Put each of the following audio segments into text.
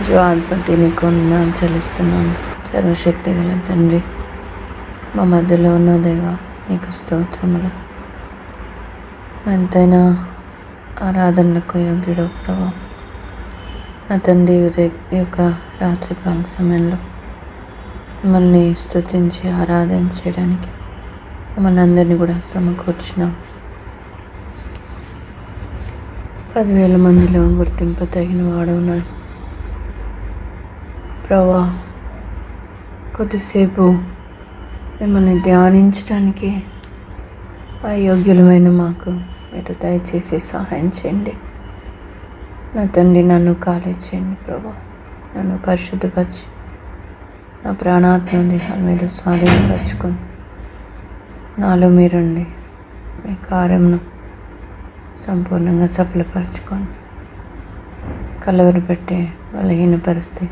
జీవాధిపతి నీకు వందనాలు చెల్లిస్తున్నాను. సర్వశక్తి గల తండ్రి, మా మధ్యలో ఉన్న దేవ నీకు స్తోత్రములు. ఎంతైనా ఆరాధనలకు యోగ్యుడు ప్రభా. నా తండ్రి ఈ యొక్క రాత్రికాల సమయంలో మిమ్మల్ని స్తుతించి ఆరాధించడానికి మమ్మల్ని అందరినీ కూడా సమకూర్చిన 10,000 మందిలో గుర్తింపతగిన వాడున్నాను ప్రభా. కొద్దిసేపు మిమ్మల్ని ధ్యానించడానికి అయోగ్యులమైన మాకు మీరు దయచేసి సహాయం చేయండి. నా తండ్రి, నన్ను ఖాళీ చేయండి ప్రభా. నన్ను పరిశుద్ధపరిచి నా ప్రాణాత్మ దేహాన్ని మీరు స్వాధీనపరచుకొని నాలో మీరుండి మీ కార్యంను సంపూర్ణంగా సఫలపరచుకొని కలవరపెట్టే బలహీన పరిస్థితి,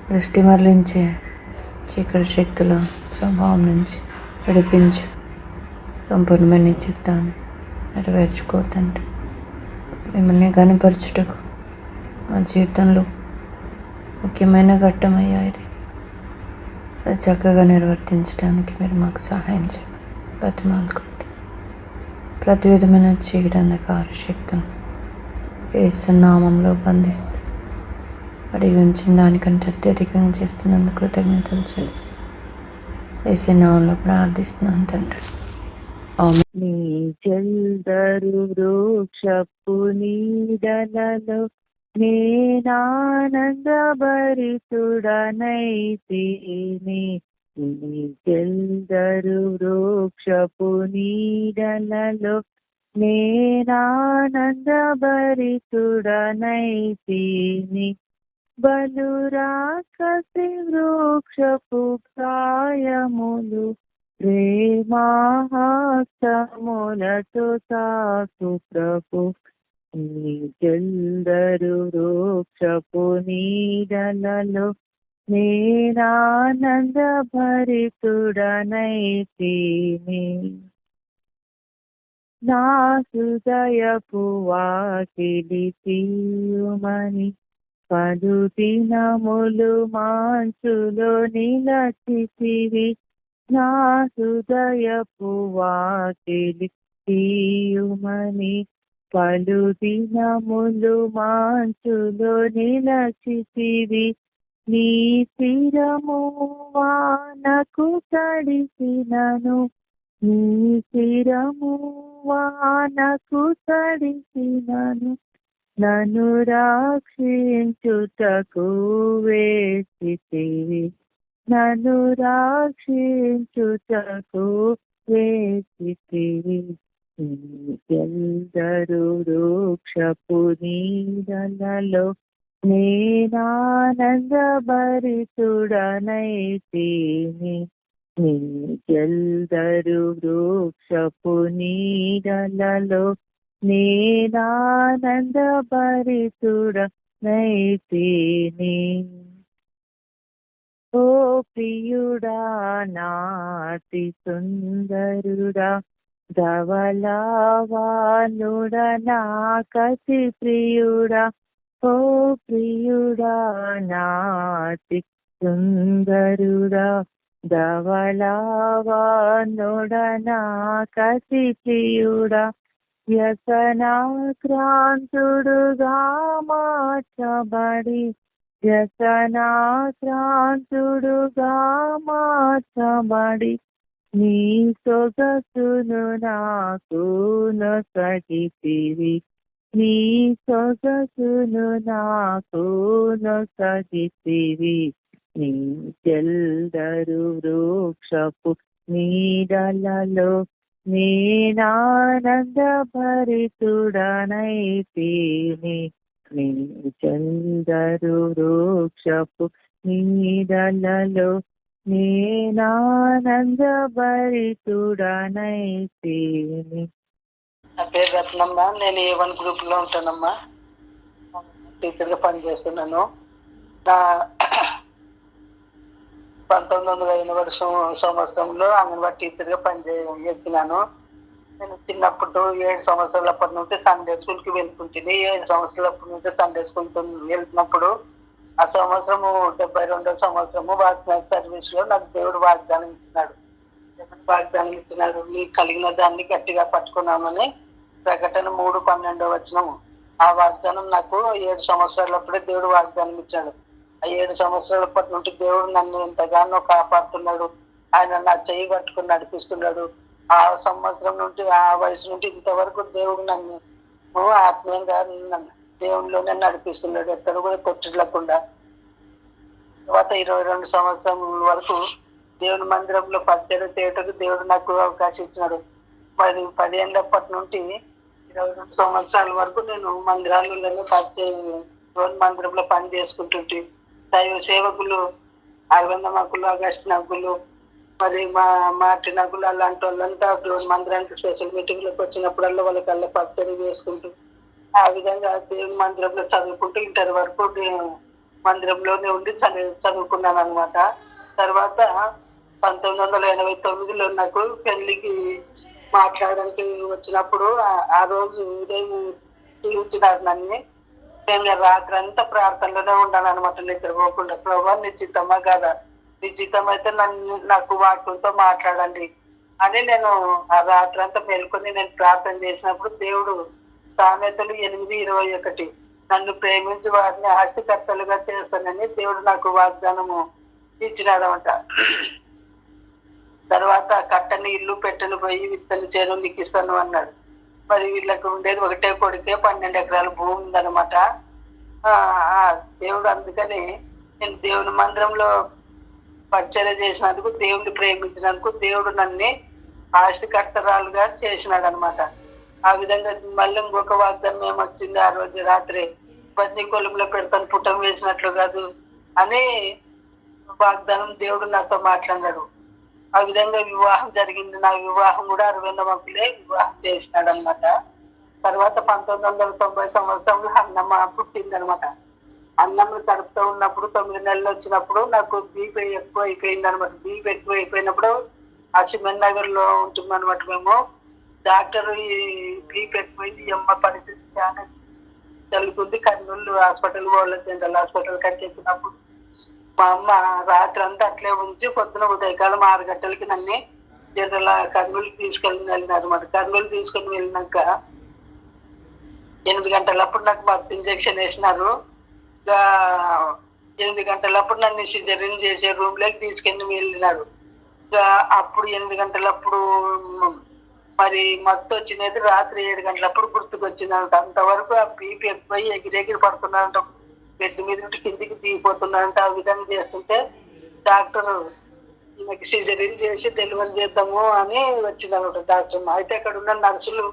దృష్టి మరలించే చీకటి శక్తుల ప్రభావం నుంచి విడిపించు. సంపూర్ణమైన చిత్తాన్ని నెరవేర్చుకోతండి. మిమ్మల్ని కనపరచుటకు మా జీవితంలో ముఖ్యమైన ఘట్టమయ్యా ఇది. అది చక్కగా నిర్వర్తించడానికి మీరు మాకు సహాయం చేయండి. బతిమాలుకోండి. ప్రతి విధమైన చీకటి అంధకార శక్తులను యేసు నామంలో బంధిస్తూ అడిగి ఉంచిన దానికంటే అత్యధికంగా చేస్తున్నందుకు కృతజ్ఞతలు చెల్లిస్తాను. యేసు నామంలో ప్రార్థిస్తున్నాను తండ్రి. నీ చెల్దరు వృక్షపు నీడలలో నేనానందభరితుడనైతిని. నీ చెల్దరు వృక్షపు నీడలలో నేనానందభరితుడనైతిని. బలురాకసి వృక్షపు ప్రాయములు ప్రేమాహస్తములతో తాకు ప్రభు. నీ చెల్దరు వృక్షపు నీడలలో నేనానందభరితుడనైతిని. నా హృదయపు వాకిలి తీయుమని పలు దినములు మంచులో నిలచితివి. నా హృదయపు వాకిలి తీయుమని పలు దినములు మంచులో నిలచితివి. నీ శిరము వానకు తడిసినను, నీ శిరము వానకు తడిసినను, నన్ను రక్షించుటకు వేచితివి. నన్ను రక్షించుటకు వేచితివి. చెల్దరు వృక్షపు నీడలలో నేనానందభరితుడనైతిని. నీ చెల్దరు వృక్షపు నీడలలో నేనానందభరితుడనైతిని. ఓ ప్రియుడా, నాటి సుందరుడా, ధవళవానుడా, నాకసి ప్రియుడా. ఓ ప్రియుడా, నాటి సుందరుడా, ధవళవానుడా, నాకసి ప్రియుడా. వ్యసనాక్రాంతుడుగా మార్చబడి, వ్యసనాక్రాంతుడుగా మార్చబడి, నీ సొగసును నాకు నొసగితివి. నీ సొగసును నాకు నొసగితివి. నీ చెల్దరు వృక్షపు నీడలలో నేనానందభరితుడనైతిని. నీ చెల్దరు వృక్షపు నీడలలో నేనానందభరితుడనైతిని. నా పేరు రత్నమ్మ. నేను A1 గ్రూప్ లో ఉంటానమ్మా. టీచర్గా పనిచేస్తున్నాను. నా 1980 సంవత్సరంలో అంగన్వాడీ టీచర్గా పనిచేస్తున్నాను. నేను చిన్నప్పుడు 7 సంవత్సరాలప్పటి నుండి సండే స్కూల్ కి వెళ్తుంటుంది. 7 సంవత్సరాలప్పటి నుండి సండే స్కూల్ వెళ్తున్నప్పుడు ఆ సంవత్సరము 72వ సంవత్సరము వాగ్దాన సర్వీస్ లో నాకు దేవుడు వాగ్దానం ఇస్తున్నాడు. వాగ్దానం ఇస్తున్నాడు, నీకు కలిగిన దాన్ని గట్టిగా పట్టుకున్నామని. ప్రకటన 3:12 వచనము. ఆ వాగ్దానం నాకు 7 సంవత్సరాలప్పుడే దేవుడు వాగ్దానం ఇచ్చాడు. ఆ 7 సంవత్సరాలప్పటి నుండి దేవుడు నన్ను ఎంతగానో కాపాడుతున్నాడు. ఆయన నా చెయ్యి పట్టుకుని నడిపిస్తున్నాడు. ఆ సంవత్సరం నుండి, ఆ వయసు నుండి ఇంతవరకు దేవుడు నన్ను ఆత్మీయంగా దేవునిలోనే నడిపిస్తున్నాడు, ఎక్కడ కూడా కొట్టులకుండా. తర్వాత 22 సంవత్సరం వరకు దేవుని మందిరంలో పరిచయం చేయటకు దేవుడు నాకు అవకాశం ఇచ్చినాడు. 10 ఏళ్ళప్పటి నుండి 22 సంవత్సరాల వరకు నేను మందిరాలలోనే దేవుని మందిరంలో పని చేసుకుంటుంటే దైవ సేవకులు అరవింద నకులు, అగస్ట్ నకులు, మరి మాటి నకులు అలాంటి వాళ్ళంతా దేవుని మందిరానికి స్పెషల్ మీటింగ్లకు వచ్చినప్పుడల్లా వాళ్ళకల్లా పరిచయం చేసుకుంటూ ఆ విధంగా దేవుని మందిరంలో చదువుకుంటూ ఇంటర్ వరకు మందిరంలోనే ఉండి చదువుకున్నాను అనమాట. తర్వాత 1989లో నాకు పెళ్లికి మాట్లాడడానికి వచ్చినప్పుడు ఆ రోజు ఉదయం తీర్చినారు నన్ను. నేను రాత్రి అంతా ప్రార్థనలోనే ఉన్నాను అనమాట, నిద్రపోకుండా. ప్రభా నిశ్చితమా కదా, నిశ్చితం అయితే నాకు వాక్యంతో మాట్లాడండి అని నేను ఆ రాత్రి అంతా మేల్కొని నేను ప్రార్థన చేసినప్పుడు దేవుడు సామెతలు 8:21 నన్ను ప్రేమించి వారిని ఆస్తికర్తలుగా చేస్తానని దేవుడు నాకు వాగ్దానము ఇచ్చినాడనమాట. తర్వాత కట్టని ఇల్లు పెట్టని పోయి విత్తని చేను నీకు ఇస్తాను అన్నాడు. మరి వీళ్ళకి ఉండేది ఒకటే కొడుకే, 12 ఎకరాల భూమి ఉందనమాట. దేవుడు అందుకని నేను దేవుని మందిరంలో పరిచయం చేసినందుకు, దేవుడిని ప్రేమించినందుకు దేవుడు నన్ను ఆస్తికర్తరాలుగా చేసినాడు అనమాట. ఆ విధంగా మళ్ళీ ఇంకొక వాగ్దానం ఏమొచ్చింది, ఆ రోజు రాత్రి బజ్జీ కొలంలో పెడతాను పుట్టం వేసినట్లు కాదు అని వాగ్దానం దేవుడు నాతో మాట్లాడినాడు. ఆ విధంగా వివాహం జరిగింది. నా వివాహం కూడా 60 మందిలే వివాహం చేసినాడు అనమాట. తర్వాత 1990 సంవత్సరంలో అన్నమ్మ పుట్టిందనమాట. అన్నమ్మ కడుపుతో ఉన్నప్పుడు 9 నెలలు వచ్చినప్పుడు నాకు బీపీ ఎక్కువ అయిపోయింది అనమాట. బీపీ ఎక్కువ అయిపోయినప్పుడు సిమెంట్ నగర్ లో ఉంటుందన్నమాట మేము. డాక్టర్ ఈ బీపీ ఎక్కువైంది, ఈ అమ్మ పరిస్థితి చాలా జరుగుతుంది, కర్నూలు హాస్పిటల్ పోవాలి, జనరల్ హాస్పిటల్ కట్టి చెప్పినప్పుడు మా అమ్మ రాత్రి అంతా అట్లే ఉంచి పొద్దున ఉదయకాలం 6 గంటలకి నన్ను జనరల్ కర్నూలు వెళ్ళినారు అనమాట. కర్నూలు తీసుకొని వెళ్ళినాక 8 గంటలప్పుడు నాకు మత్తు ఇంజక్షన్ వేసినారు. 8 గంటలప్పుడు నన్ను సిజరీన్ చేసే రూమ్ లోకి తీసుకెళ్ళి వెళ్ళినారు. అప్పుడు 8 గంటలప్పుడు మరి మత్తు వచ్చినది రాత్రి 7 గంటలప్పుడు గుర్తుకొచ్చిందంట. అంతవరకు ఆ బీపీ ఎక్కువ ఎగిరెగిరి పడుతున్నారంట, బెడ్ మీద నుండి కిందికి దిగిపోతున్నారంట. ఆ విధంగా చేస్తుంటే డాక్టర్ ఈమెకి సిజరీన్ చేసి డెలివరీ చేద్దాము అని వచ్చిందనమాట డాక్టర్. అయితే అక్కడ ఉన్న నర్సులు,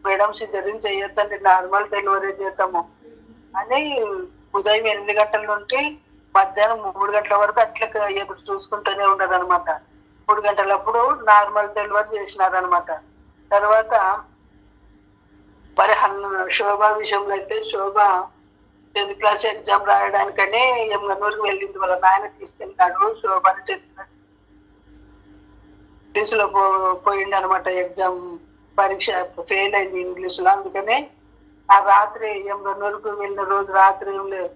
మేడం సిజరీన్ చేయొద్దండి, నార్మల్ డెలివరీ చేద్దాము అని ఉదయం 8 గంటల నుండి మధ్యాహ్నం 3 గంటల వరకు అట్లా ఎదురు చూసుకుంటూనే ఉన్నారు అనమాట. 3 గంటలప్పుడు నార్మల్ డెలివరీ చేసినారనమాట. తర్వాత మరి శోభ విషయంలో అయితే శోభ 10th క్లాస్ ఎగ్జామ్ రాయడానికని ఎమ్గనూరుకి వెళ్ళింది. వాళ్ళ నాయన తీసుకెళ్ళినాడు. శోభని 10th క్లాస్ లో పోయింది అనమాట. ఎగ్జామ్ పరీక్ష ఫెయిల్ అయింది ఇంగ్లీష్ లో. అందుకని ఆ రాత్రి ఎమ్గనూరుకు వెళ్ళిన రోజు రాత్రి ఏం లేదు,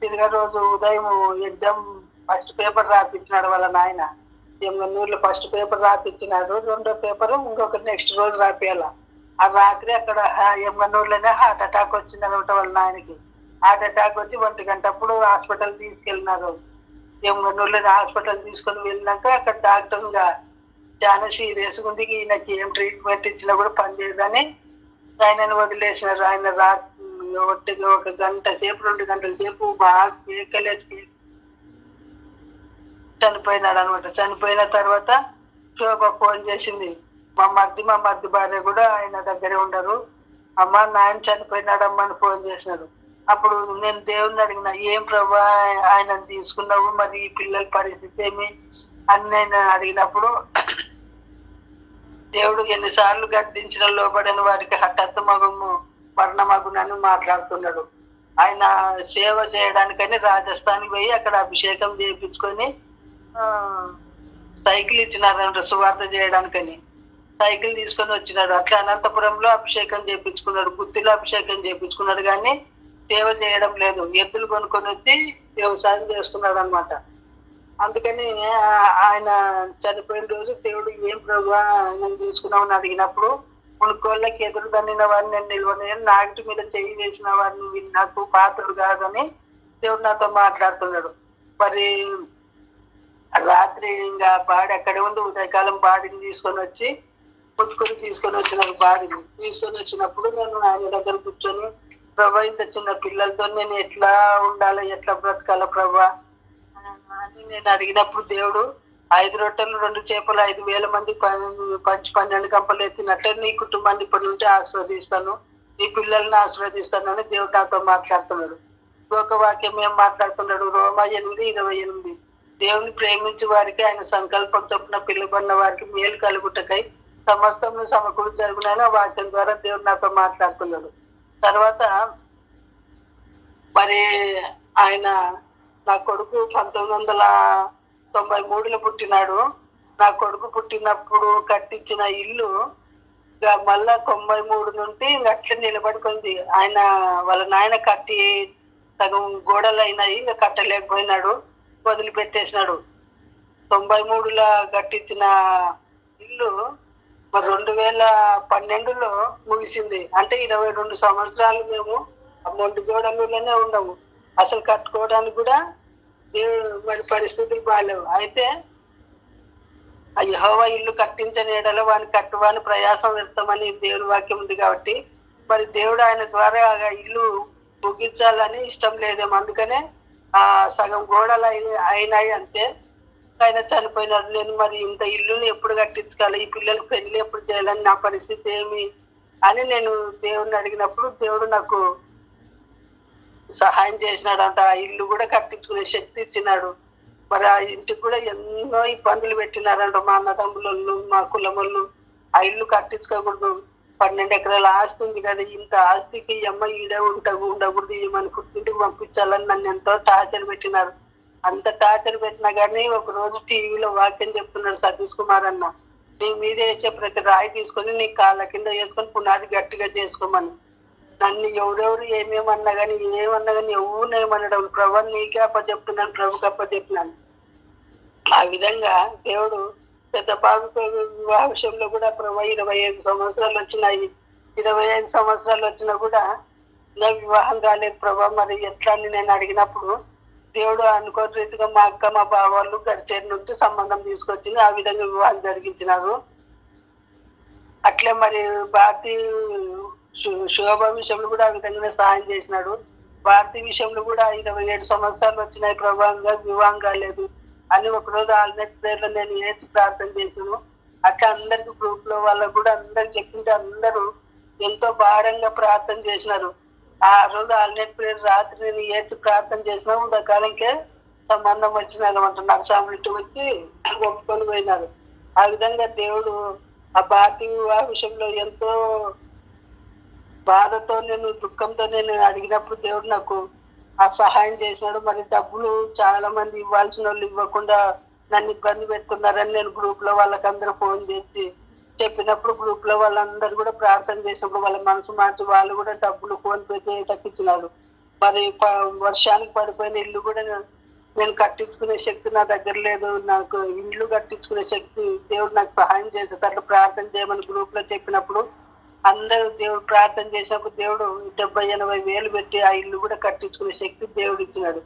తిరిగే రోజు ఉదయం ఎగ్జామ్ ఫస్ట్ పేపర్ రాపించినాడు వాళ్ళ నాయన. ఎమ్గనూరులో ఫస్ట్ పేపర్ రాపించినాడు, 2వ పేపర్ ఇంకొక నెక్స్ట్ రోజు రాపియాల. ఆ రాత్రి అక్కడ ఎమ్గనూరులోనే హార్ట్ అటాక్ వచ్చింది అనమాట వాళ్ళ నాయనకి. హార్ట్ అటాక్ వచ్చి 1 గంటప్పుడు హాస్పిటల్ తీసుకెళ్ళినారు. ఎమ్గనూరులోనే హాస్పిటల్ తీసుకొని వెళ్ళినాక అక్కడ డాక్టర్ చాలా సీరియస్ ఉంది, ఈయనకి ఏం ట్రీట్మెంట్ ఇచ్చినా కూడా పనిచేయదని ఆయనను వదిలేసినారు. ఆయన రాత్రి 1 గంట సేపు 2 గంటల సేపు బాగా కేకలేసి చనిపోయినాడు అనమాట. చనిపోయిన తర్వాత శోభ ఫోన్ చేసింది. మా మర్ది భార్య కూడా ఆయన దగ్గరే ఉండరు. అమ్మ నాయన చనిపోయినాడమ్మా అని ఫోన్ చేసినారు. అప్పుడు నేను దేవుణ్ణి అడిగిన, ఏం ప్రభా ఆయన తీసుకున్నావు, మరి ఈ పిల్లల పరిస్థితి ఏమి అని నేను అడిగినప్పుడు దేవుడు ఎన్నిసార్లు గద్దించిన లోబడిన వారికి హఠాత్తు మరణమగునని మాట్లాడుతున్నాడు. ఆయన సేవ చేయడానికని రాజస్థాన్ పోయి అక్కడ అభిషేకం చేయించుకొని సైకిల్ ఇచ్చినారంట సువార్త చేయడానికని. సైకిల్ తీసుకొని వచ్చినాడు. అట్లా అనంతపురంలో అభిషేకం చేయించుకున్నాడు, గుత్తిలో అభిషేకం చేయించుకున్నాడు, కానీ సేవ చేయడం లేదు. ఎద్దులు కొనుక్కొని వచ్చి వ్యవసాయం చేస్తున్నాడు అనమాట. అందుకని ఆయన చనిపోయిన రోజు దేవుడు ఏం ప్రభు నేను తీసుకున్నామని అడిగినప్పుడు, మునుకోళ్ళకి ఎదురు తన్నిన వాడిని నేను నిల్వలేను, నాగటి మీద చెయ్యి వేసిన వాడిని నాకు పాత్రుడు కాదని దేవుడు నాతో మాట్లాడుతున్నాడు. మరి రాత్రి ఇంకా బాడీ అక్కడే ఉంది. ఉదయకాలం బాడీని తీసుకొని వచ్చి పుట్టుకొని తీసుకొని వచ్చినారు. బాడీని తీసుకొని వచ్చినప్పుడు నేను ఆయన దగ్గర కూర్చొని, ప్రభా ఇంత చిన్న పిల్లలతో నేను ఎట్లా ఉండాలి, ఎట్లా బ్రతకాల ప్రభా అని నేను అడిగినప్పుడు, దేవుడు 5 రొట్టెలు 2 చేపలు 5,000 మంది పంచి 12 గంపలు ఎత్తినట్టే నీ కుటుంబాన్ని ఇప్పటి నుండి ఆశీర్వదిస్తాను, నీ పిల్లల్ని ఆశీర్వదిస్తాను అని దేవుడు నాతో మాట్లాడుతున్నాడు. ఇంకొక వాక్యం ఏం మాట్లాడుతున్నాడు, రోమా 8:28, దేవుని ప్రేమించే వారికి ఆయన సంకల్పం చొప్పున పిలువబడిన వారికి మేలు కలుగుటకై సమస్తం సమకూడి జరుగునని ఆ వాక్యం ద్వారా దేవుడు నాతో మాట్లాడుతున్నాడు. తర్వాత మరి ఆయన నా కొడుకు 1993లో పుట్టినాడు. నా కొడుకు పుట్టినప్పుడు కట్టించిన ఇల్లు మళ్ళా 93 నుండి అట్లా నిలబడుకుంది. ఆయన వాళ్ళ నాయన కట్టి సగం గోడలు అయినాయి, ఇంకా కట్టలేకపోయినాడు, వదిలిపెట్టేసినాడు. 93లో కట్టించిన ఇల్లు మరి 2012లో ముగిసింది. అంటే 22 సంవత్సరాలు మేము ఆ మొండి గోడలలోనే ఉండము. అసలు కట్టుకోవడానికి కూడా మరి పరిస్థితులు బాగాలేవు. అయితే ఆ యెహోవా ఇల్లు కట్టించని ఎడల వాని కట్టువాని ప్రయాసం వ్యర్థమని దేవుని వాక్యం ఉంది. కాబట్టి మరి దేవుడు ఆయన ద్వారా ఇల్లు ముగించాలని ఇష్టం లేదేమో, అందుకనే ఆ సగం గోడలు అయినాయి అంతే. ఆయన చనిపోయినాడు. నేను మరి ఇంత ఇల్లుని ఎప్పుడు కట్టించుకోవాలి, ఈ పిల్లలకు పెళ్లి ఎప్పుడు చేయాలని, నా పరిస్థితి ఏమి అని నేను దేవుడిని అడిగినప్పుడు దేవుడు నాకు సహాయం చేసినాడంట. ఆ ఇల్లు కూడా కట్టించుకునే శక్తి ఇచ్చినాడు. మరి ఆ ఇంటికి కూడా ఎన్నో ఇబ్బందులు పెట్టినారంట మా అన్నదమ్ములు, మా కులములు. ఆ ఇల్లు కట్టించుకోకూడదు, 12 ఎకరాల ఆస్తి ఉంది కదా, ఇంత ఆస్తికి అమ్మ ఈడే ఉండకూడదు, ఏమని పుట్టింటికి పంపించాలని నన్ను ఎంతో టార్చర్ పెట్టినారు. అంత టార్చర్ పెట్టినా కానీ ఒక రోజు టీవీలో వాక్యం చెప్తున్నాడు సతీష్ కుమార్ అన్న, నీ మీద వేసే ప్రతి రాయి తీసుకొని నీ కాళ్ళ కింద వేసుకొని పునాది గట్టిగా చేసుకోమని. నన్ను ఎవరెవరు ఏమేమన్నా కానీ ఎవరు ఏమనడం, ప్రభు నీకే అప్పచెప్తున్నాను, ప్రభుకి అప్పచెప్పినాను. ఆ విధంగా దేవుడు పెద్ద బాబు వివాహ విషయంలో కూడా ప్రభు 25 సంవత్సరాలు వచ్చినాయి. 25 సంవత్సరాలు వచ్చినా కూడా ఇంకా వివాహం కాలేదు ప్రభా, మరి ఎట్లా అని నేను అడిగినప్పుడు దేవుడు అనుకోని రీతిగా మా అక్క మా బావ వాళ్ళు గడిచేటి నుండి సంబంధం తీసుకొచ్చింది. ఆ విధంగా వివాహం జరిగించినారు. అట్లే మరి భారతీ శోభ విషయంలో కూడా ఆ విధంగానే సహాయం చేసినాడు. భారతీ విషయంలో కూడా 27 సంవత్సరాలు వచ్చినాయి ప్రభావంగా, వివాహం కాలేదు అని ఒకరోజు ఆల్నెట్ ప్రేయర్లో నేను ఏడ్చి ప్రార్థన చేశాను. అట్లా అందరికి గ్రూప్ లో వాళ్ళకు కూడా అందరికి చెప్పింటే అందరూ ఎంతో భారంగా ప్రార్థన చేసినారు. ఆ రోజు ఆల్నెట్ ప్రేయర్ రాత్రి నేను ఏడ్చి ప్రార్థన చేసినా ఉదయకాలంకే సంబంధం వచ్చినారు అనమాట. నరసాములతో వచ్చి ఒప్పుకొని పోయినారు. ఆ విధంగా దేవుడు ఆ భారతీ వివాహ విషయంలో ఎంతో బాధతో నేను దుఃఖంతో నేను అడిగినప్పుడు దేవుడు నాకు ఆ సహాయం చేసినాడు. మరి డబ్బులు చాలా మంది ఇవ్వాల్సిన వాళ్ళు ఇవ్వకుండా నన్ను ఇబ్బంది పెడుతున్నారని నేను గ్రూప్ లో వాళ్ళకందరూ ఫోన్ చేసి చెప్పినప్పుడు గ్రూప్ లో వాళ్ళందరూ కూడా ప్రార్థన చేసినప్పుడు వాళ్ళ మనసు మార్చి వాళ్ళు కూడా డబ్బులు ఫోన్ పే తగ్గించినాడు. మరి వర్షానికి పడిపోయిన ఇల్లు కూడా నేను కట్టించుకునే శక్తి నా దగ్గర లేదు. నాకు ఇల్లు కట్టించుకునే శక్తి దేవుడు నాకు సహాయం చేసేటట్లు ప్రార్థన చేయమని గ్రూప్ లో చెప్పినప్పుడు అందరూ దేవుడు ప్రార్థన చేసినప్పుడు దేవుడు 70-80 వేలు పెట్టి ఆ ఇల్లు కూడా కట్టించుకునే శక్తి దేవుడు ఇచ్చినాడు.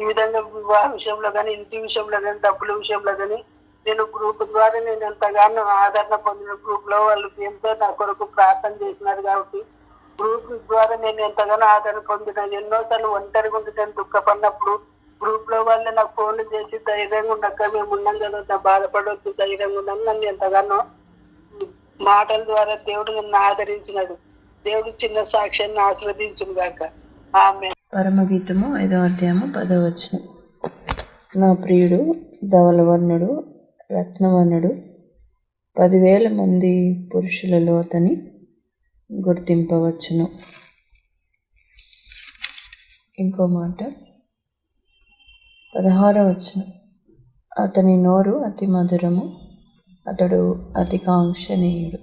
ఈ విధంగా వివాహ విషయంలో కానీ, ఇంటి విషయంలో కానీ, డబ్బుల విషయంలో కానీ నేను గ్రూప్ ద్వారా నేను ఎంతగానో ఆదరణ పొందిన. గ్రూప్ లో వాళ్ళు ఎంతో నా కొరకు ప్రార్థన చేసినారు కాబట్టి గ్రూప్ ద్వారా నేను ఎంతగానో ఆదరణ పొందినాను. ఎన్నోసార్లు ఒంటరిగా ఉండి నేను దుఃఖపడినప్పుడు గ్రూప్ లో వాళ్ళే నాకు ఫోన్లు చేసి ధైర్యంగా ఉండక మేము ఉన్నాం కదా, బాధపడొద్దు, ధైర్యంగా ఉన్నాను నన్ను ఎంతగానో మాటల ద్వారా దేవుడు నన్ను ఆదరించినాడు. దేవుడు చిన్న సాక్ష్యాన్ని ఆశీర్వదించును గాక. ఆమేన్. పరమగీతము 5వ అధ్యాయము 10వ వచనం. నా ప్రియుడు ధవలవర్ణుడు రత్నవర్ణుడు 10,000 మంది పురుషులలో అతని గుర్తింపవచ్చును. ఇంకో మాట 16వ వచనం. అతని నోరు అతి మధురము, అతడు అతి కాంక్షణీయుడు.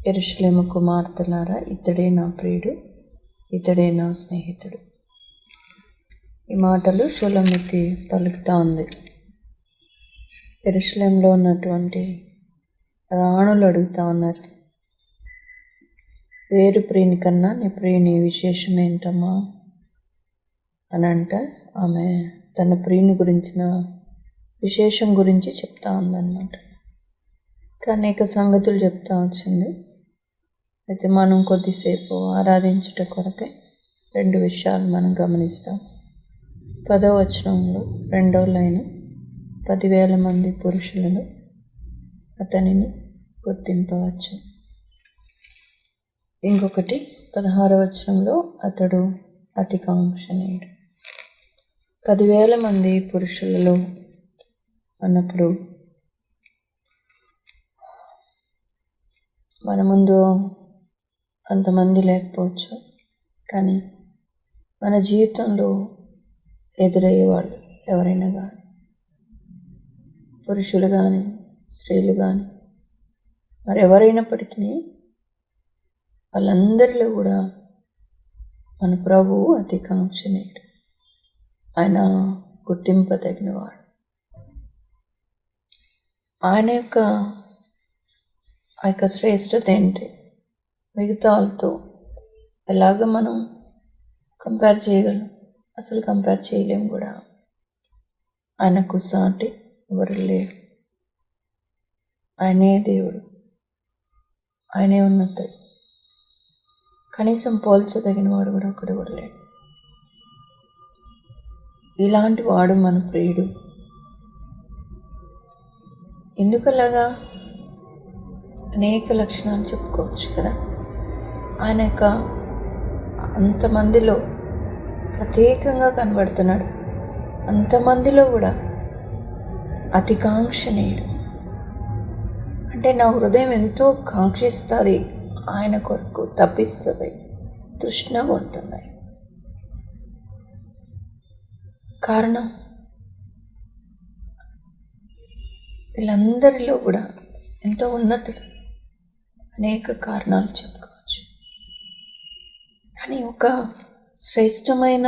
యెరూషలేము కుమార్తెలారా, ఇతడే నా ప్రియుడు, ఇతడే నా స్నేహితుడు. ఈ మాటలు షూలమితి పలుకుతా ఉంది. యెరూషలేంలో ఉన్నటువంటి రాణులు అడుగుతా ఉన్నారు, వేరు ప్రియుని కన్నా నీ ప్రియుని విశేషం ఏంటమ్మా అని అంటే ఆమె తన ప్రియుని గురించిన విశేషం గురించి చెప్తా ఉందన్నమాట. అనేక సంగతులు చెప్తా వచ్చింది. అయితే మనం కొద్దిసేపు ఆరాధించుట కొరకే 2 విషయాలు మనం గమనిస్తాం. 10వ వచనంలో 2వ లైను 10,000 మంది పురుషులలో అతనిని గుర్తింపవచ్చు. ఇంకొకటి 16వ వచనంలో అతడు అతి కాంక్షణీయుడు. 10,000 మంది పురుషులలో అన్నప్పుడు మన ముందు అంతమంది లేకపోవచ్చు, కానీ మన జీవితంలో ఎదురయ్యేవాళ్ళు ఎవరైనా కానీ, పురుషులు కానీ స్త్రీలు కానీ మరెవరైనప్పటికీ వాళ్ళందరిలో కూడా మన ప్రభువు అతి కాంక్షణీయుడు. ఆయన గుర్తింపదగినవాడు. ఆయన యొక్క శ్రేష్టత ఏంటి? మిగతా వాళ్ళతో ఎలాగ మనం కంపేర్ చేయగలం? అసలు కంపేర్ చేయలేము కూడా. ఆయనకు సాటి ఎవరు లేరు. ఆయనే దేవుడు, ఆయనే ఉన్నతుడు. కనీసం పోల్చదగిన వాడు కూడా ఒకడు కూడా లేడు. ఇలాంటి వాడు మన ప్రియుడు. ఎందుకలాగా? అనేక లక్షణాలు చెప్పుకోవచ్చు కదా. ఆయన యొక్క అంతమందిలో ప్రత్యేకంగా కనబడుతున్నాడు. అంతమందిలో కూడా అతి కాంక్షణీయుడు. అంటే నా హృదయం ఎంతో కాంక్షిస్తుంది, ఆయన కొరకు తప్పిస్తుంది, తృష్ణగా ఉంటుంది. కారణం వీళ్ళందరిలో కూడా ఎంతో ఉన్నతుడు. అనేక కారణాలు చెప్పుకోవచ్చు, కానీ ఒక శ్రేష్టమైన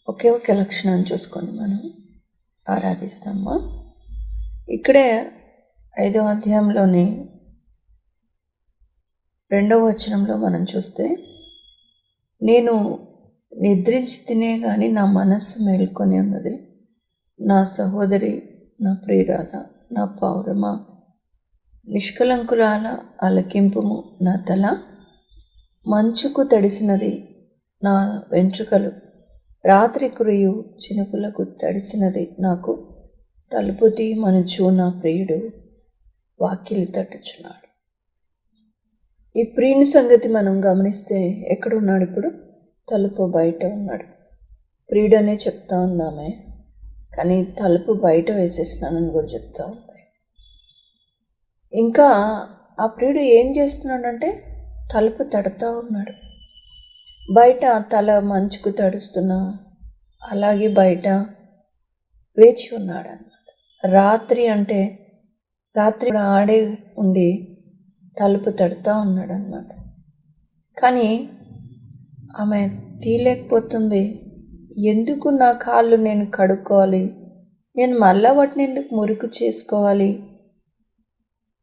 ఒకే ఒక లక్షణాన్ని చూసుకొని మనం ఆరాధిస్తామా. ఇక్కడే 5వ అధ్యాయంలోని 2వ వచనంలో మనం చూస్తే, నేను నిద్రించి తినే కానీ నా మనస్సు మేల్కొని ఉన్నది. నా సహోదరి, నా ప్రియురాల, నా పౌరమా, నిష్కలంకురాల ఆలకింపుము. నా తల మంచుకు తడిసినది, నా వెంట్రుకలు రాత్రి కురియు చినుకులకు తడిసినది. నాకు తలుపు తీయమనుచు నా ప్రియుడు వాకిలి తట్టుచున్నాడు. ఈ ప్రియుని సంగతి మనం గమనిస్తే ఎక్కడున్నాడు? ఇప్పుడు తలుపు బయట ఉన్నాడు. ప్రియుడనే చెప్తా ఉందామే, కానీ తలుపు బయట వేసేసినానని కూడా చెప్తా ఉంది. ఇంకా ఆ ప్రియుడు ఏం చేస్తున్నాడంటే తలుపు తడుతూ ఉన్నాడు. బయట తల మంచుకు తడుస్తున్నా అలాగే బయట వేచి ఉన్నాడు అన్నమాట. రాత్రి అంటే రాత్రి ఆడే ఉండి తలుపు తడుతూ ఉన్నాడు అన్నమాట. కానీ ఆమె తీయలేకపోతుంది. ఎందుకు నా కాళ్ళు నేను కడుక్కోవాలి? నేను మళ్ళా వాటిని ఎందుకు మురికి చేసుకోవాలి?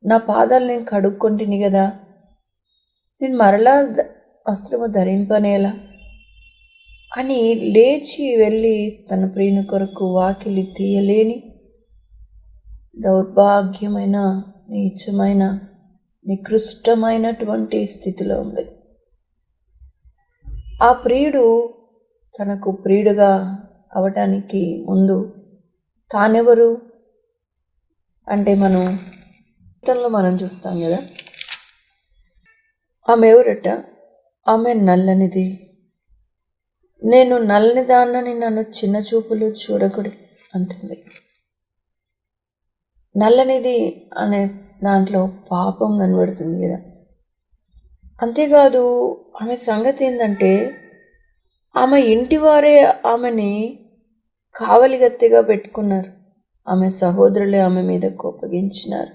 నా పాదాలు నేను కడుక్కుంటుని కదా, నేను మరలా వస్త్రము ధరింపనేలా అని లేచి వెళ్ళి తన ప్రియుని కొరకు వాకిలి తీయలేని దౌర్భాగ్యమైన, నీచమైన, నికృష్టమైనటువంటి స్థితిలో ఉంది. ఆ ప్రియుడు తనకు ప్రియుడుగా అవటానికి ముందు తానెవరు అంటే మనం చూస్తాం కదా, ఆమె ఎవరట? ఆమె నల్లనిది. నేను నల్లని దాన్నని నన్ను చిన్న చూపులు చూడకుడి అంటుంది. నల్లనిది అనే దాంట్లో పాపం కనబడుతుంది కదా. అంతేకాదు, ఆమె సంగతి ఏంటంటే ఆమె ఇంటి వారే ఆమెని కావలిగత్తిగా పెట్టుకున్నారు. ఆమె సహోదరులే ఆమె మీద కోపగించినారు.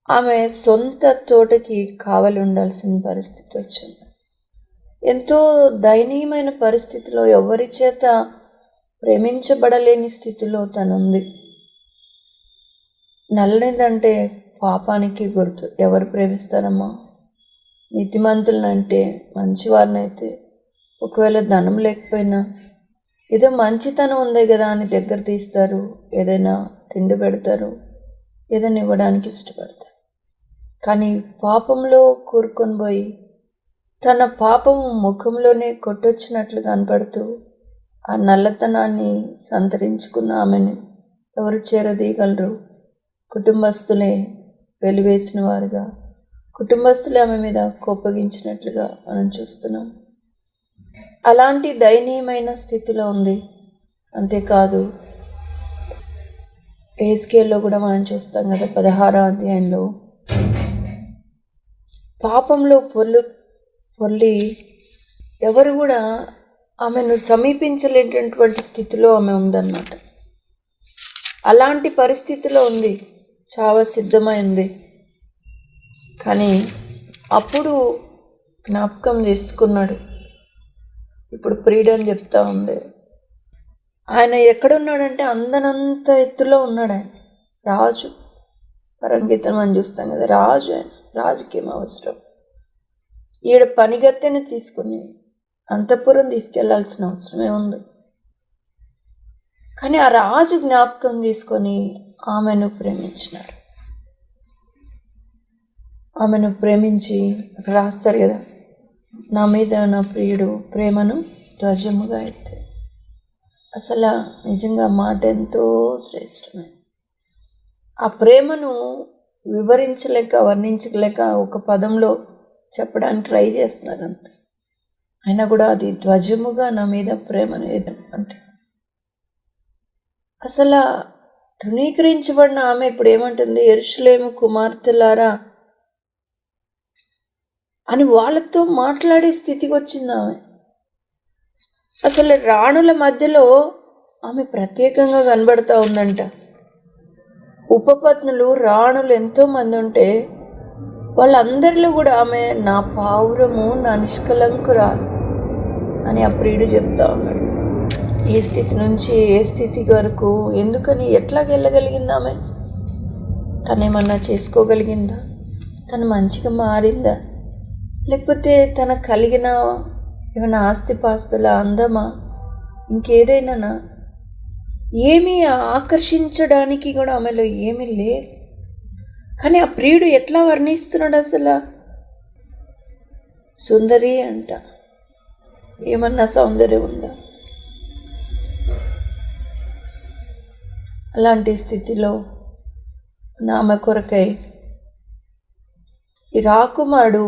ఆమె సొంత తోటకి కావలి ఉండాల్సిన పరిస్థితి వచ్చింది. ఎంతో దయనీయమైన పరిస్థితిలో, ఎవరి చేత ప్రేమించబడలేని స్థితిలో తనుంది. నల్లనిదంటే పాపానికి గుర్తు. ఎవరు ప్రేమిస్తారమ్మా? నీతిమంతులనంటే, మంచివారినైతే, ఒకవేళ ధనం లేకపోయినా ఏదో మంచితనం ఉంది కదా అని దగ్గర తీస్తారు, ఏదైనా తిండి పెడతారు, ఏదైనా ఇవ్వడానికి ఇష్టపడతారు. కానీ పాపంలో కూరుకొని పోయి తన పాపం ముఖంలోనే కొట్టొచ్చినట్లు కనపడుతూ ఆ నల్లతనాన్ని సంతరించుకున్న ఆమెను ఎవరు చేరదీయగలరు? కుటుంబస్తులే వెలివేసిన వారుగా, కుటుంబస్తులే ఆమె మీద కోపగించినట్లుగా మనం చూస్తున్నాం. అలాంటి దయనీయమైన స్థితిలో ఉంది. అంతేకాదు, ఎహెజ్కేలులో కూడా మనం చూస్తాం కదా, 16వ అధ్యాయంలో పాపంలో పొర్లి ఎవరు కూడా ఆమెను సమీపించలేనటువంటి స్థితిలో ఆమె ఉందన్నమాట. అలాంటి పరిస్థితిలో ఉంది, చావ సిద్ధమైంది. కానీ అప్పుడు జ్ఞాపకం చేసుకున్నాడు. ఇప్పుడు ప్రియుడని చెప్తా ఉంది. ఆయన ఎక్కడున్నాడంటే అందనంత ఎత్తులో ఉన్నాడు. ఆయన రాజు. పరంగీతం అని చూస్తాం కదా, రాజు. ఆయన రాజుకేం అవసరం? ఈడ పనిగత్తెని తీసుకుని అంతఃపురం తీసుకెళ్లాల్సిన అవసరమే ఉంది. కానీ ఆ రాజు జ్ఞాపకం తీసుకొని ఆమెను ప్రేమించినాడు. ఆమెను ప్రేమించి రాస్తారు కదా, నా మీద నా ప్రియుడు ప్రేమను ధ్వజముగా ఎత్తే. అసలు నిజంగా మాట ఎంతో శ్రేష్టమైనది. ఆ ప్రేమను వివరించలేక, వర్ణించలేక ఒక పదంలో చెప్పడానికి ట్రై చేస్తున్నారు అంతే. అయినా కూడా అది ధ్వజముగా నా మీద ప్రేమను అంటే అసలు తృణీకరించబడిన ఆమె ఇప్పుడు ఏమంటుంది? యెరూషలేము కుమార్తెలారా అని వాళ్ళతో మాట్లాడే స్థితికి వచ్చింది ఆమె. అసలు రాణుల మధ్యలో ఆమె ప్రత్యేకంగా కనబడతా ఉందంట. ఉపపత్నులు రాణులు ఎంతోమంది ఉంటే వాళ్ళందరిలో కూడా ఆమె నా పావురము, నా నిష్కలంకురాలు అని ఆ ప్రియుడు చెప్తా ఉన్నాడు. ఏ స్థితి నుంచి ఏ స్థితి వరకు, ఎందుకని, ఎట్లా వెళ్ళగలిగింది ఆమె? తనేమన్నా చేసుకోగలిగిందా? తను మంచిగా మారిందా? లేకపోతే తన కలిగిన ఏమైనా ఆస్తిపాస్తుల, అందమా, ఇంకేదైనా ఏమీ ఆకర్షించడానికి కూడా ఆమెలో ఏమీ లేదు. కానీ ఆ ప్రియుడు ఎట్లా వర్ణిస్తున్నాడు? అసలు సుందరి అంట. ఏమన్నా సౌందర్యం ఉందా? అలాంటి స్థితిలో ఆమె కొరకై ఈ రాకుమారుడు,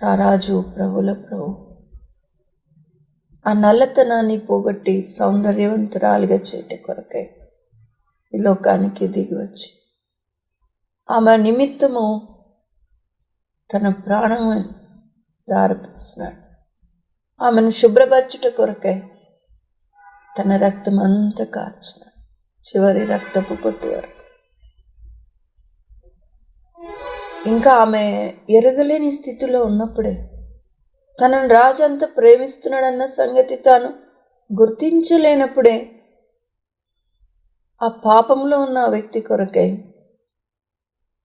రారాజు, ప్రభుల ప్రభు, ఆ నల్లతనాన్ని పోగొట్టి సౌందర్యవంతురాలుగా చేయట కొరకై ఈ లోకానికి దిగి వచ్చి ఆమె నిమిత్తము తన ప్రాణము దారపోస్తున్నాడు. ఆమెను శుభ్రపరచుట కొరకై తన రక్తం అంతా కార్చినాడు, చివరి రక్తపు పొట్టు వరకు. ఇంకా ఆమె ఎరగలేని స్థితిలో ఉన్నప్పుడే, తనను రాజు అంతా ప్రేమిస్తున్నాడన్న సంగతి తాను గుర్తించలేనప్పుడే, ఆ పాపంలో ఉన్న ఆ వ్యక్తి కొరకై,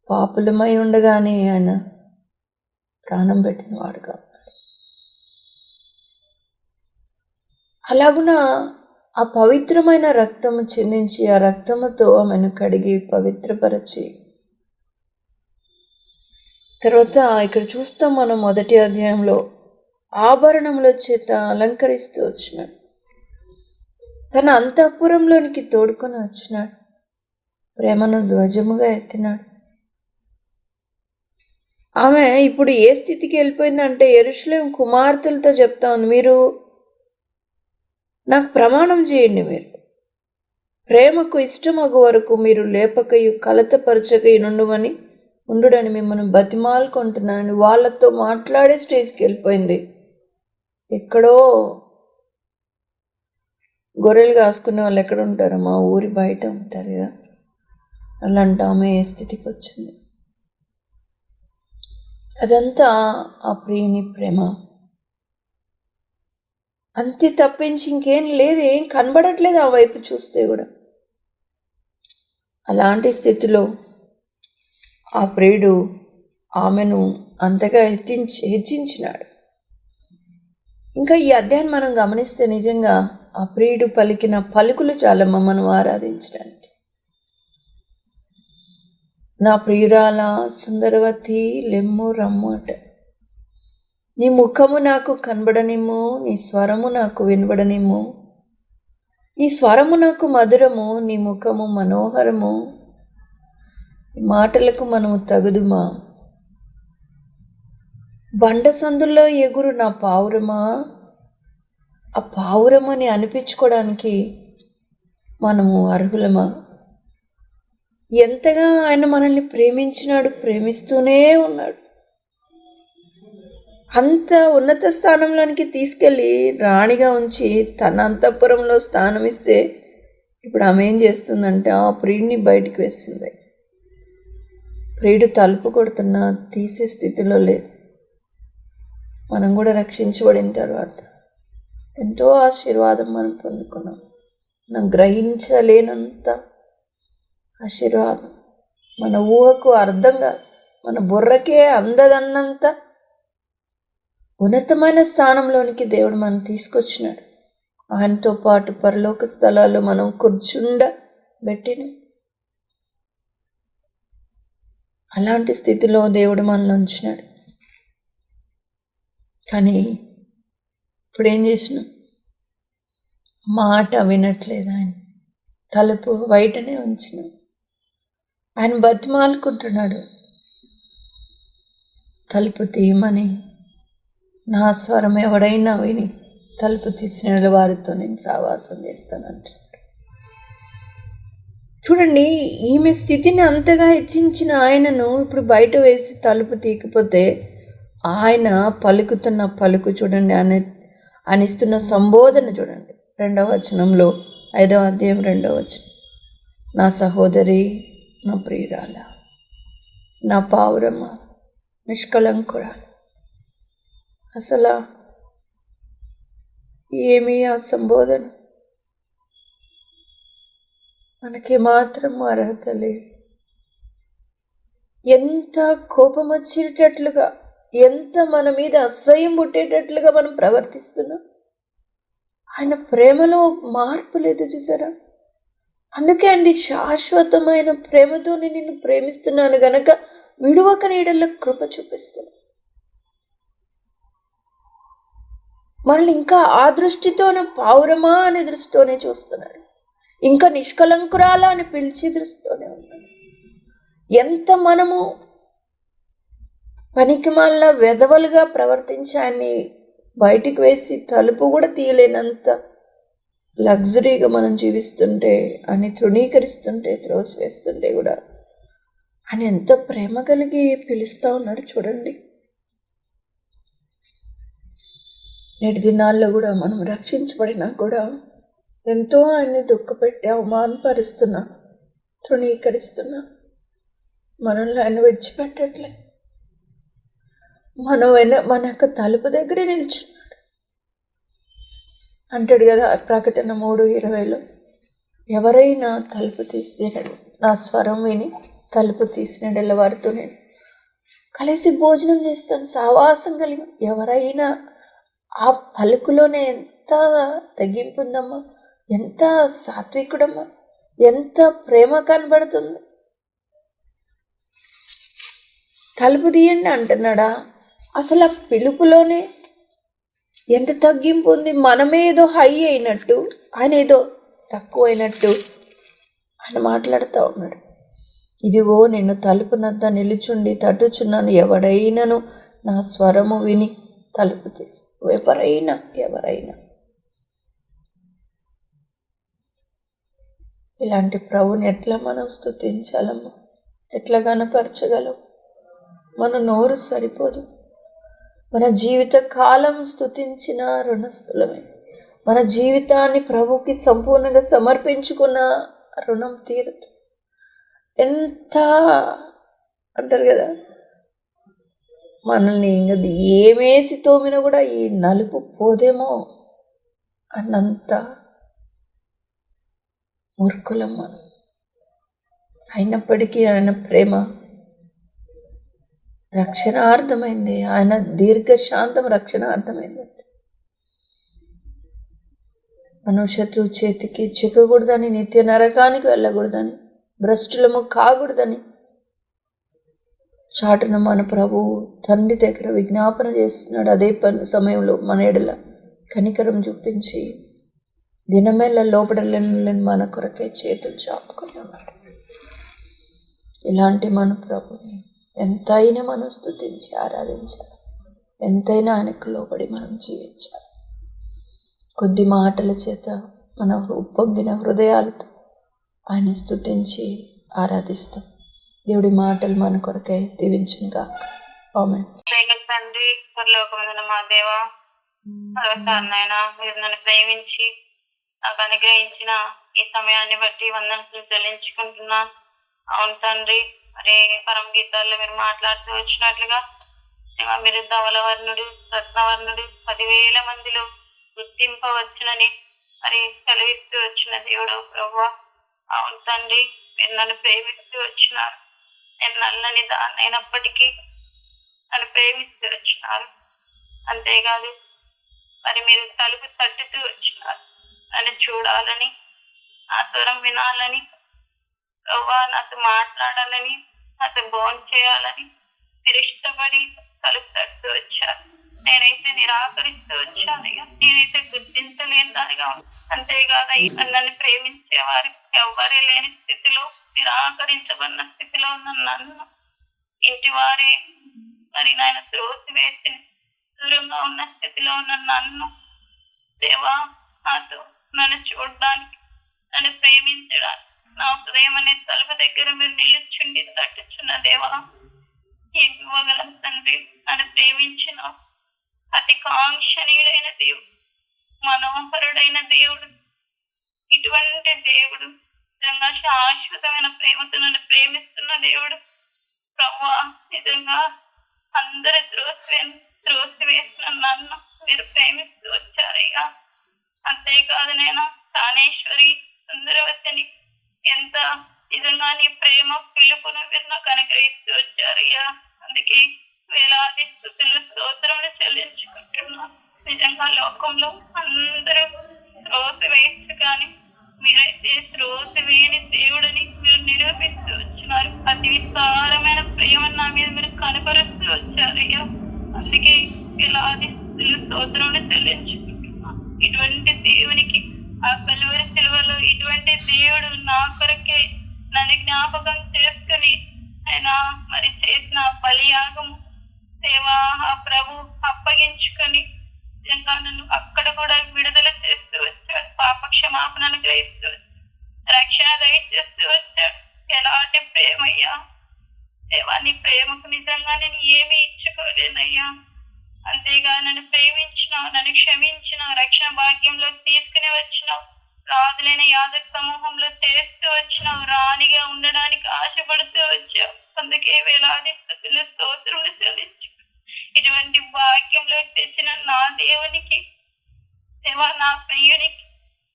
పాపులమై ఉండగానే ఆయన ప్రాణం పెట్టిన వాడుగా ఉన్నాడు. అలాగున ఆ పవిత్రమైన రక్తము చిందించి, ఆ రక్తముతో ఆమెను కడిగి పవిత్రపరచి, తర్వాత ఇక్కడ చూస్తాం మనం మొదటి అధ్యాయంలో ఆభరణముల చేత అలంకరిస్తూ వచ్చినాడు. తన అంతఃపురంలోనికి తోడుకొని వచ్చినాడు. ప్రేమను ధ్వజముగా ఎత్తినాడు. ఆమె ఇప్పుడు ఏ స్థితికి వెళ్ళిపోయిందంటే, యెరూషలేము కుమార్తెలతో చెప్తా ఉంది, మీరు నాకు ప్రమాణం చేయండి, మీరు ప్రేమకు ఇష్టమగు వరకు మీరు లేపకయు కలతపరచకయు ఉండుడని మిమ్మల్ని బతిమాలుకుంటున్నానని వాళ్ళతో మాట్లాడే స్టేజ్కి వెళ్ళిపోయింది. ఎక్కడో గొర్రెలు కాసుకునే వాళ్ళు ఎక్కడ ఉంటారు? మా ఊరి బయట ఉంటారు కదా. అలాంటి ఆమె ఏ స్థితికి వచ్చింది? అదంతా ఆ ప్రియుని ప్రేమ. అంతే తప్పించి ఇంకేం లేదు, ఏం కనబడట్లేదు ఆ వైపు చూస్తే కూడా. అలాంటి స్థితిలో ఆ ప్రియుడు ఆమెను అంతగా హెచ్చించినాడు. ఇంకా ఈ అధ్యాయం మనం గమనిస్తే నిజంగా ఆ ప్రియుడు పలికిన పలుకులు చాలమ్మ మనం ఆరాధించడానికి. నా ప్రియురాల సుందరవతి లెమ్ము రమ్ము అట. నీ ముఖము నాకు కనబడనిమ్ము, నీ స్వరము నాకు వినబడనిమ్ము. నీ స్వరము నాకు మధురము, నీ ముఖము మనోహరము. ఈ మాటలకు మనము తగుదుమా? బండ సందుల్లో ఎగురు నా పావురమా. ఆ పావురమని అనిపించుకోవడానికి మనము అర్హులమా? ఎంతగా ఆయన మనల్ని ప్రేమించినాడు, ప్రేమిస్తూనే ఉన్నాడు. అంత ఉన్నత స్థానంలోనికి తీసుకెళ్ళి రాణిగా ఉంచి తన అంతఃపురంలో స్థానం ఇస్తే ఇప్పుడు ఆమె ఏం చేస్తుందంటే ఆ ప్రియుడిని బయటికి వేస్తుంది. ప్రియుడు తలుపు కొడుతున్నా తీసే స్థితిలో లేదు. మనం కూడా రక్షించబడిన తర్వాత ఎంతో ఆశీర్వాదం మనం పొందుకున్నాం. మనం గ్రహించలేనంత ఆశీర్వాదం, మన ఊహకు అర్థం కాదు, మన బుర్రకే అందదన్నంత ఉన్నతమైన స్థానంలోనికి దేవుడు మనం తీసుకొచ్చినాడు. ఆయనతో పాటు పరలోక స్థలాల్లో మనం కూర్చుండబెట్టిన అలాంటి స్థితిలో దేవుడు మనల్ని ఉంచినాడు. కానీ ఇప్పుడు ఏం చేసినాం? మాట వినట్లేదు. ఆయన తలుపు బయటనే ఉంచినాం. ఆయన బతిమాలుకుంటున్నాడు, తలుపు తీయమని. నా స్వరం ఎవడైనా విని తలుపు తీసిన వారితో నేను సావాసం చేస్తానంటున్నాడు. చూడండి, ఈమె స్థితిని అంతగా హెచ్చించిన ఆయనను ఇప్పుడు బయట వేసి తలుపు తీయకపోతే ఆయన పలుకుతున్న పలుకు చూడండి, ఆయన ఇస్తున్న సంబోధన చూడండి. 2వ వచనంలో 5వ అధ్యాయం 2వ వచనం, నా సహోదరి, నా ప్రియురాల, నా పావురమ్మ, నిష్కలంకురాలు. అసలు ఏమీ ఆ సంబోధన మనకి మాత్రం అర్హత లేదు. ఎంత కోపం వచ్చేటట్లుగా, ఎంత మన మీద అసహ్యం పుట్టేటట్లుగా మనం ప్రవర్తిస్తున్నాం. ఆయన ప్రేమలో మార్పు లేదు, చూసారా? అందుకే అండి, శాశ్వతమైన ప్రేమతో నిన్ను ప్రేమిస్తున్నాను గనక విడువక నీడల్లో కృప చూపిస్తున్నాను. మనల్ని ఇంకా ఆ దృష్టితోనే పావురమా అనే దృష్టితోనే చూస్తున్నాడు. ఇంకా నిష్కలంకురాలా అని పిలిచి దృష్టితోనే ఉన్నాడు. ఎంత మనము పనికిమాలిన వెధవలుగా ప్రవర్తించి ఆయన్ని బయటికి వేసి తలుపు కూడా తీయలేనంత లగ్జరీగా మనం జీవిస్తుంటే, అని తృణీకరిస్తుంటే, త్రోసివేస్తుంటే కూడా ఆయన ఎంత ప్రేమ కలిగి పిలుస్తూ ఉన్నాడు చూడండి. నేటి దినాల్లో కూడా మనం రక్షించబడినా కూడా ఎంతో ఆయన్ని దుఃఖపెట్టి అవమానపరుస్తున్నా, తృణీకరిస్తున్నా. మనల్ని ఆయన విడిచిపెట్టట్లే. మన యొక్క తలుపు దగ్గరే నిల్చున్నాడు. అంటాడు కదా ప్రకటన 3:20, ఎవరైనా తలుపు తీసినడు, నా స్వరం విని తలుపు తీసినడెల్ల వారితో నేను కలిసి భోజనం చేస్తాను, సావాసం కలిగి. ఎవరైనా ఆ పలుకులోనే ఎంత తగ్గింపు ఉందమ్మా, ఎంత సాత్వికుడమ్మా, ఎంత ప్రేమ కనబడుతుంది. తలుపు తీయండి అంటున్నాడా? అసలు ఆ పిలుపులోనే ఎంత తగ్గింపు ఉంది. మనమే ఏదో హై అయినట్టు, ఆయన ఏదో తక్కువ అయినట్టు ఆయన మాట్లాడుతూ ఉన్నాడు. ఇదిగో నేను తలుపు నద్ద నిలుచుండి తట్టుచున్నాను, ఎవడైనాను నా స్వరము విని తలుపు తీసి. ఎవరైనా ఇలాంటి ప్రభుని ఎట్లా మనం స్తుతించాలమ్మా, ఎట్లా గనపరచగలం? మన నోరు సరిపోదు. మన జీవిత కాలం స్తుతించిన రుణస్థులమే. మన జీవితాన్ని ప్రభుకి సంపూర్ణంగా సమర్పించుకున్న రుణం తీరదు. ఎంత అంటారు కదా, మనల్ని ఇంకా ఏమేసి తోమినా కూడా ఈ నలుపు పోదేమో అన్నంత మూర్ఖులం మనం. అయినప్పటికీ ఆయన ప్రేమ రక్షణార్థమైంది, ఆయన దీర్ఘశాంతం రక్షణార్థమైంది. మనం శత్రువు చేతికి చిక్కకూడదని, నిత్య నరకానికి వెళ్ళకూడదని, భ్రష్టులము కాకూడదని చాటున మన ప్రభు తండ్రి దగ్గర విజ్ఞాపన చేస్తున్నాడు. అదే సమయంలో మన ఎడల కనికరం చూపించి దినమేళ లోపడలేని మన కొరకే చేతులు చాపుకొని ఉన్నాడు. ఇలాంటి మన ప్రభుని ఎంతైనా మనం స్తుతించి ఆరాధించాలి, ఎంతైనా ఆయనకు లోబడి మనం జీవించాలి. కొద్ది మాటల చేత మన ఉప్పొంగిన హృదయాలతో ఆయన స్తుతించి ఆరాధిస్తాం. దేవుడి మాటలు మన కొరకై దీవించునుగా. ఆమేన్. తండ్రి, పరలోకమందున్న మా దేవ, మరోసారినైనా మీరు నన్ను ప్రేమించి నాకు అనుగ్రహించిన ఈ సమయాన్ని బట్టి వందనలు చెల్లించుకుంటున్నా. అవును తండ్రి, మరి పరమ గీతాల్లో మీరు మాట్లాడుతూ వచ్చినట్లుగా మీరు ధవలవర్ణుడు, రత్నవర్ణుడు 10,000 మందిలో గుర్తింపవచ్చునని మరి సెలవిస్తూ వచ్చిన దేవుడు ప్రభువా. అవును తండ్రి, మీరు నన్ను ప్రేమిస్తూ వచ్చినారు. నేను నల్లని దాన్ని అయినప్పటికీ నన్ను ప్రేమిస్తూ వచ్చినారు. అంతేకాదు మరి మీరు తలుపు తట్టుతూ వచ్చినారు. నన్ను చూడాలని, నా స్వరం వినాలని, ప్రభువా నాతో మాట్లాడాలని, నాతో భోజనం చేయాలని మీరు ఇష్టపడి తలుపు తట్టుతూ వచ్చారు. నేనైతే నిరాకరిస్తూ వచ్చాను. నేనైతే గుర్తించలేని దానిగా. అంతేకాదు నన్ను ప్రేమించేవారు ఎవ్వరే లేని స్థితిలో, నిరాకరించబడిన స్థితిలో ఉన్న నన్ను ఇంటి వారే మరి నాయన త్రోసివేసి దూరంగా ఉన్న స్థితిలో ఉన్న నన్ను దేవా నాతో నన్ను చూడడానికి, నన్ను ప్రేమించడానికి, నా హృదయం అనే తలుపు దగ్గర మీరు నిలుచుండి తట్టుచున్న దేవా, ఏమి ఇవ్వగలం తండ్రి? నన్ను ప్రేమించిన అతి కాంక్షణీయుడైన దేవుడు, మనోహరుడైన దేవుడు, ఇటువంటి దేవుడు, నిజంగా శాశ్వతమైన ప్రేమతో నన్ను ప్రేమిస్తున్న దేవుడు ప్రభువా. నిజంగా అందరు త్రోసివేసిన నన్ను మీరు ప్రేమిస్తూ వచ్చారయ్యా. అంతేకాదు నేను తానేశ్వరి సుందరవతిని ఎంత నిజంగా నీ ప్రేమ పిలుపును మీరు నాకు అనుగ్రహిస్తూ వచ్చారయ్యా. అందుకే వేలాది స్తుతులు స్తోత్రములు చెల్లించుకుంటున్నా. నిజంగా లోకంలో అందరూ త్రోసివేయచ్చు, కానీ మీరైతే త్రోసివేయని దేవుడని మీరు నిరూపిస్తూ వచ్చినారు. అతి విస్తారమైన ప్రేమను నా మీద మీరు కనపరుస్తూ వచ్చారయ్యా. అందుకే వేలాది స్తుతులు స్తోత్రములు చెల్లించుకుంటున్నా. ఇటువంటి దేవునికి ఆ కలువరి సిలువలో ఇటువంటి దేవుడు నా కొరకే నన్ను జ్ఞాపకం చేసుకుని ఆయన మరి చేసిన బలియాగము సేవా ఆ ప్రభు అప్పగించుకొని నిజంగా నన్ను అక్కడ కూడా విడుదల చేస్తూ వచ్చాడు. పాప క్షమాపణను గ్రహిస్తూ రక్షణ దయచేస్తూ వచ్చాడు. ఎలాంటి ప్రేమయ్యా దేవా, నీ ప్రేమకు నిజంగా నేను ఏమీ ఇచ్చుకోలేనయ్యా. అంతేగా నన్ను ప్రేమించినావు, నన్ను క్షమించినావు, రక్షణ భాగ్యంలో తీసుకుని వచ్చినావు, రాజులైన యాజక సమూహంలో చేస్తూ వచ్చినావు, రాణిగా ఉండడానికి ఆశపడుతూ వచ్చావు. అందుకే వేలాది స్తుతులు స్తోత్రములు చెల్లించు. ఇటువంటి భాగ్యంలో తెచ్చిన నా దేవునికి దేవా, నా ప్రియునికి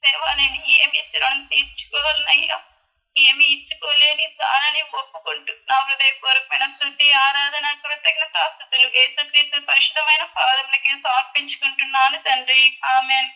దేవా, నేను ఏమి రుణం తీర్చుకోవాలనయ్యా. ఏమి ఇచ్చుకోలేని దానని ఒప్పుకుంటూ నా హృదయపూర్వకమైన స్తుతి ఆరాధన కృతజ్ఞతాస్తుతులు యేసుక్రీస్తు పరిశుద్ధమైన పాదములకి సమర్పించుకుంటున్నాను తండ్రి. ఆమేన్.